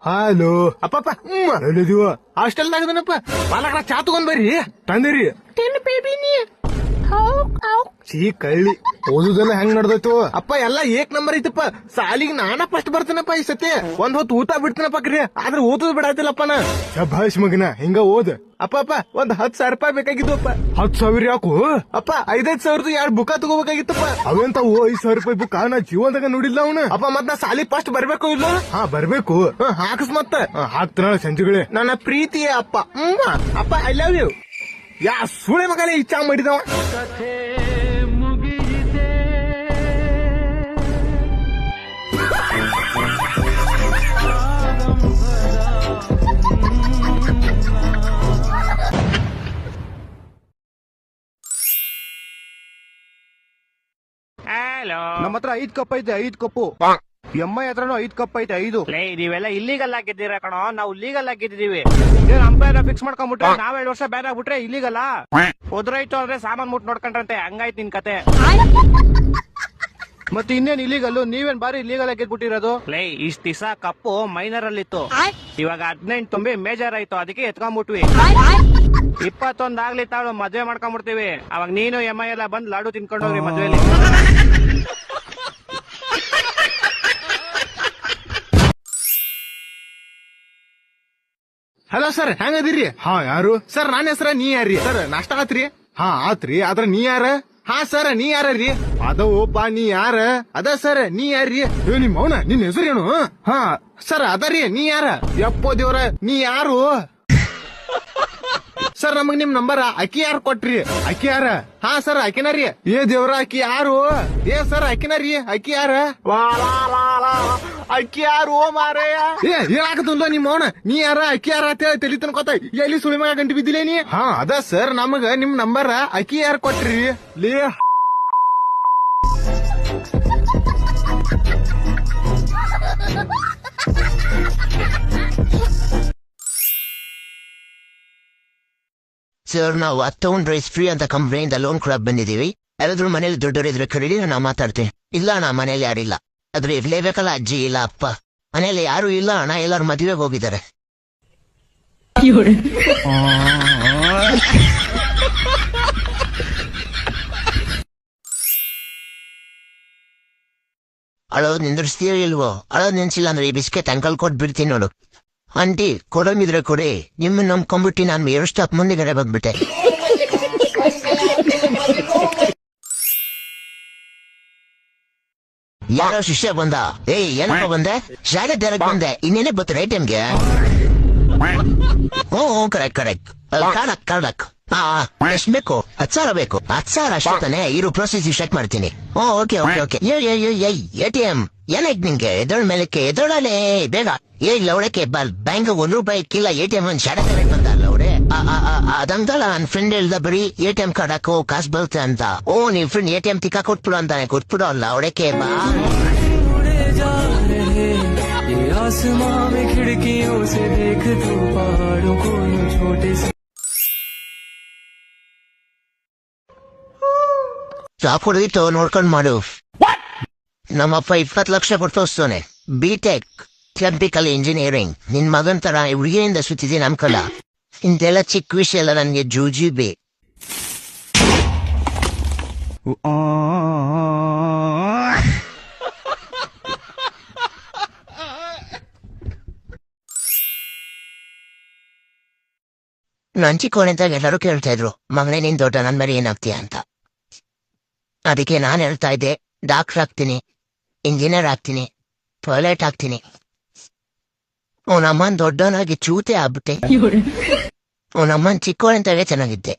Hello ಅಪ್ಪಪ್ಪ ಎಲ್ಲಿದೀವ? ಹಾಸ್ಟೆಲ್ದಾಗದನಪ್ಪ ಮಾಲಕರ ಚಾ ತಗೊಂಡ್ ಬರ್ರಿ ತಂದಿರಿ ಚೀ ಕಳ್ಳಿ ಓದುದೆಲ್ಲ ಹೆಂಗ್ ನಡ್ದೈತು? ಅಪ್ಪ ಎಲ್ಲಾ ಏಕ್ ನಂಬರ್ ಐತಪ್ಪ. ಸಾಲಿಗೆ ನಾನ ಫಸ್ಟ್ ಬರ್ತೇನಪ್ಪ ಈ ಸತಿ. ಒಂದ್ ಹೊತ್ತು ಊಟ ಬಿಡ್ತೀನಪ್ಪ ಕ್ರಿ, ಆದ್ರೆ ಓದೋದ್ ಬಿಡಾತಿಲ್ಲಪ್ಪ ನಾ. ಶಭಾಷ್ ಮಗನ, ಹಿಂಗ ಓದ್. ಅಪ್ಪ ಒಂದ್ 10,000 ರೂಪಾಯಿ ಬೇಕಾಗಿದ್ದು ಅಪ್ಪ. 10,000 ಯಾಕೋ? ಅಪ್ಪ 5,000 2 ಬುಕ್ಕ ತಗೋಬೇಕಾಗಿತ್ತಪ್ಪ. ಅವೆಂತಾವು 5,000 ರೂಪಾಯಿ ಬುಕ್ ನಾ ಜೀವನದಾಗ ನೋಡಿಲ್ಲ ಅವನ. ಅಪ್ಪ ಮತ್ ನಾ ಸಾಲಿ ಫಸ್ಟ್ ಬರ್ಬೇಕು ಇಲ್ಲ? ಹಾ ಬರ್ಬೇಕು. ಹಾಕಸ್ ಮತ್ತ ಹಾಕ್ತಾನ ಸಂಜೆಗಳೇ. ನನ್ನ ಪ್ರೀತಿಯ ಅಪ್ಪ. ಅಪ್ಪ ಐ ಲವ್ ಯು. ಯಾ ಸುಳೆ ಮಗನೇ ಇಚ್ಛಾ ಮಾಡಿದವ. ನಮ್ಮ ಹತ್ರ 5 ಕಪ್ ಐತೆ, 5 ಕಪ್ಪು. ಎಮ್ಮೈ ಹತ್ರನು 5 ಕಪ್ ಐತೆ, 5. ನೀವೆಲ್ಲ ಇಲ್ಲಿಗಲ್ ಆಗಿದ್ದೀರಾ ಕಣೋ, ನಾವು ಲೀಗಲ್ ಆಗಿದ್ದೀವಿ. ಅಂಪೈರ್ ಫಿಕ್ಸ್ ಮಾಡ್ಕೊಂಡ್ಬಿಟ್ರೆ ನಾವ್ 2 ವರ್ಷ ಬ್ಯಾನ್ ಆಗ್ಬಿಟ್ರೆ ಇಲ್ಲಿಗಲ್ಲ. ಹೋದ್ರಾಯ್ತು ಅಂದ್ರೆ ಸಾಮಾನ್ ಮುಟ್ ನೋಡ್ಕೊಂಡ್ರಂತೆ, ಹಂಗಾಯ್ತು ನಿನ್ ಕತೆ. ಮತ್ತೆ ಇನ್ನೇನ್ ಇಲ್ಲಿಗಲ್ಲು? ನೀವೇನ್ ಬಾರಿ ಇಲ್ಲಿಗಲ್ ಆಗಿದ್ಬಿಟ್ಟಿರೋದು? ಇಷ್ಟ ದಿವಸ ಕಪ್ಪು ಮೈನರ್ ಅಲ್ಲಿತ್ತು, ಇವಾಗ 18 ತುಂಬಿ ಮೇಜರ್ ಆಯ್ತು, ಅದಕ್ಕೆ ಎತ್ಕೊಂಡ್ಬಿಟ್ವಿ. 21 ಆಗ್ಲಿ ತಾಳು ಮದ್ವೆ ಮಾಡ್ಕೊಂಡ್ಬಿಡ್ತೀವಿ. ಅವಾಗ ನೀನು ಎಮ್ಮೈ ಎಲ್ಲ ಬಂದ್ ಲಾಡು ತಿನ್ಕೊಂಡು ಹೋಗ್ರಿ ಮದ್ವೆಲಿ. Hello sir, ಹೆಂಗದಿರಿ? ಹಾ ಯಾರು? ಸರ್ ನನ್ನ ಹೆಸರ, ನೀ ಯಾರ್ರಿ? ಸರ್ ನಾಷ್ಟ ಆತ್ರಿ? ಹಾ ಆತ್ರಿ, ಆದ್ರ ನೀ ಯಾರ? ಹಾ ಸರ್, ನೀ ಯಾರ್ರಿ? ಅದವೋಪ, ನೀ ಯಾರ? ಅದ ಸರ್, ನೀ ಯಾರ್ರಿ? ನಿಮ್ ಮೌನ, ನಿನ್ ಹೆಸರೇನು? ಹಾ ಸರ್ ಅದರಿ, ನೀ ಯಾರ? ಯಪ್ಪೋ ದೇವ್ರ, ನೀ ಯಾರು? ಸರ್ ನಮಗ್ ನಿಮ್ ನಂಬರ್ ಅಕ್ಕಿ ಯಾರು ಕೊಟ್ರಿ? ಅಕ್ಕಿ ಯಾರ? ಹಾ ಸರ್ ಅಕ್ಕಿನ ರೀ. ಏ ದೇವ್ರ, ಅಕ್ಕಿ ಯಾರು? ಏ ಸರ್ ಅಕ್ಕಿನ ರೀ. ಅಕ್ಕಿ ಯಾರ? ಅಕ್ಕಿ ಯಾರು ಮಾರಯ್ಯ? ಏನಾಗತ್ತಲ್ಲ ನಿಮ್ ಮೌನ, ನೀ ಯಾರ ಅಕ್ಕಿ ಯಾರ ಅಂತ ಹೇಳಿ ತಲಿ ತನ್ಕೋತ ಎಲ್ಲಿ ಸುಳಿ ಮಗ ಗಂಟು ಬಿದ್ದಿಲ್ಲ ನೀ? ಹಾ ಅದ ಸರ್, ನಮಗ ನಿಮ್ ನಂಬರ್ ಅಕ್ಕಿ ಯಾರು ಕೊಟ್ರಿ? ಲೇ ಸರ್, ನಾವು 10 ರೈಸ್ ಫ್ರೀ ಅಂತ ಕಂಪ್ನಿಯಿಂದ ಲೋನ್ ಕೊಡಕ್ ಬಂದಿದೀವಿ. ಯಾರಾದ್ರೂ ಮನೇಲಿ ದುಡ್ಡೋರಿದ್ರೆ ಕರೀರಿ, ನಾವು ಮಾತಾಡ್ತೀನಿ. ಇಲ್ಲ ಅಣ್ಣ, ಮನೇಲಿ ಯಾರಿಲ್ಲ. ಆದ್ರೆ ಇರ್ಲೇಬೇಕಲ್ಲ, ಅಜ್ಜಿ ಇಲ್ಲ ಅಪ್ಪ. ಮನೇಲಿ ಯಾರು ಇಲ್ಲ ಅಣ್ಣ, ಎಲ್ಲಾರು ಮದುವೆಗೆ ಹೋಗಿದ್ದಾರೆ. ಅಳೋದ್ ನಿಂದಿರ್ಸ್ತೀಯೋ ಇಲ್ವೋ? ಅಳೋದ್ ನಿನ್ಸಿಲ್ಲ ಅಂದ್ರೆ ಈ ಬಿಸ್ಕೆಟ್ ಅಂಕಲ್ ಕೊಟ್ ಬಿಡ್ತೀನಿ ನೋಡು. ಆಂಟಿ ಕೊಡೋಮಿದ್ರೆ ಕೊಡಿ, ನಿಮ್ಮನ್ನ ನಂಬ್ಕೊಂಡ್ಬಿಟ್ಟು ನಾನು 2 ಸ್ಟಾಪ್ ಮುಂದೆಗಡೆ ಬಂದ್ಬಿಟ್ಟೆ. ಯಾರೋ ಶಿಷ್ಯ ಬಂದ. ಏನಪ್ಪ ಬಂದೆ? ಶಾಲೆ ತೆರಕ್ ಬಂದೆ. ಇನ್ನೇನೆ ಬರ್ತಾರೆ ಐಟಮ್ಗೆ. ಕರೆಕ್ಟ್. ಕರೆಕ್ಟ್. ಎಷ್ಟು ಬೇಕು? 10,000 ಬೇಕು. 10,000 ಅಷ್ಟೇ ತಾನೆ? ಇರು, ಪ್ರೊಸೆಸ್ ಚೆಕ್ ಮಾಡ್ತೀನಿ. ಓಕೆ. ATM ಏನಾಯ್ತು ನಿಂಗೆ? ಎದೊಳ ಮೇಲಕ್ಕೆ ಎದೊಳಲೆ ಬೇಗ. ಇಲ್ಲ ಅವಳಕ್ಕೆ ಬ್ಯಾಂಕ್ ₹1 ಕಿಲ್ಲ. ATM ಒಂದ್ ಶಾಲೆ ತೆರಕ್ ಬಂದಲ್ಲ ಅವಡೆ. ಅದಂತಲ್ಲ ನನ್ ಫ್ರೆಂಡ್ ಹೇಳ್ದ, ಬರೀ ATM ಕಾರ್ಡ್ ಹಾಕೋ ಕಾಸು ಬರುತ್ತೆ ಅಂತ. ನಿನ್ ಫ್ರೆಂಡ್ ATM ತಿಕ್ಕ ಕೊಟ್ಬಿಡು ಅಂತಾನೆ. ಕೊಟ್ಬಿಡು ಅಲ್ಲ ಅವಳಕ್ಕೆ ಬಾ. ಜಾಬ್ ಹೊಡೆದಿತ್ತು, ನೋಡ್ಕೊಂಡ್ ಮಾಡು. ನಮ್ಮಪ್ಪ 20 ಲಕ್ಷ ಕೊಡ್ತೋಸ್ತಾನೆ. BTech chemical engineering. ನಿನ್ ಮಗನ್ ತರ ಹುಡುಗಿಯಿಂದ ಸುತ್ತಿದ್ದೀನಿ ಅನ್ಕಲ್ಲ. ಇಂತೆಲ್ಲ ಚಿಕ್ಕ ವಿಷಯ ಎಲ್ಲ ನನ್ಗೆ ಜೂಜಿಬಿ. ನಾನ್ ಚಿಕ್ಕವನಿದ್ದಾಗ ಎಲ್ಲರೂ ಕೇಳ್ತಾ ಇದ್ರು, ಮಗನೇ ನೀನ್ ದೊಡ್ಡ ನನ್ ಮೇಲೆ ಏನಾಗ್ತೀಯ ಅಂತ. ಅದಕ್ಕೆ ನಾನ್ ಹೇಳ್ತಾ ಇದ್ದೆ, ಡಾಕ್ಟರ್ ಆಗ್ತೀನಿ, ಇಂಜಿನಿಯರ್ ಆಗ್ತೀನಿ, ಪೈಲಟ್ ಆಗ್ತೀನಿ. ಅವನಮ್ಮನ್ ದೊಡ್ಡವನಾಗಿ ಚೂತೆ ಆಗ್ಬಿಟ್ಟೆ. ಅವನಮ್ಮನ್ ಚಿಕ್ಕವನಿದ್ದಾಗ ಚೆನ್ನಾಗಿದ್ದೆ.